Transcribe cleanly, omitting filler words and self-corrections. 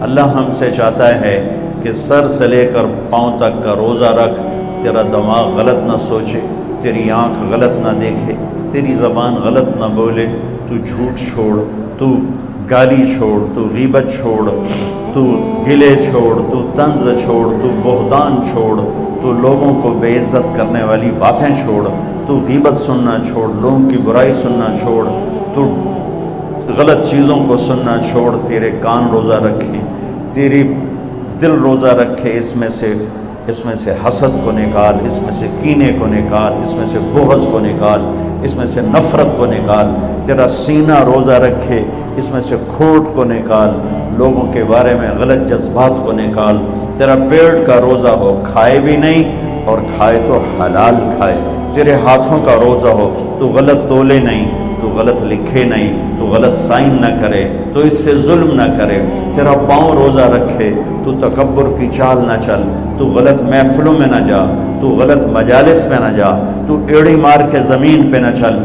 اللہ ہم سے چاہتا ہے کہ سر سے لے کر پاؤں تک کا روزہ رکھ، تیرا دماغ غلط نہ سوچے، تیری آنکھ غلط نہ دیکھے، تیری زبان غلط نہ بولے، تو جھوٹ چھوڑ، تو گالی چھوڑ، تو غیبت چھوڑ، تو گلے چھوڑ، تو طنز چھوڑ، تو بہتان چھوڑ، تو لوگوں کو بے عزت کرنے والی باتیں چھوڑ، تو غیبت سننا چھوڑ، لوگوں کی برائی سننا چھوڑ، تو غلط چیزوں کو سننا چھوڑ، تیرے کان روزہ رکھیں، تیری دل روزہ رکھے، اس میں سے حسد کو نکال، اس میں سے کینے کو نکال، اس میں سے بغض کو نکال، اس میں سے نفرت کو نکال، تیرا سینہ روزہ رکھے، اس میں سے کھوٹ کو نکال، لوگوں کے بارے میں غلط جذبات کو نکال، تیرا پیٹ کا روزہ ہو، کھائے بھی نہیں اور کھائے تو حلال کھائے، تیرے ہاتھوں کا روزہ ہو، تو غلط تولے نہیں، تو غلط لکھے نہیں، تو غلط سائن نہ کرے، تو اس سے ظلم نہ کرے، تیرا پاؤں روزہ رکھے، تو تکبر کی چال نہ چل، تو غلط محفلوں میں نہ جا، تو غلط مجالس میں نہ جا، تو ایڑی مار کے زمین پہ نہ چل،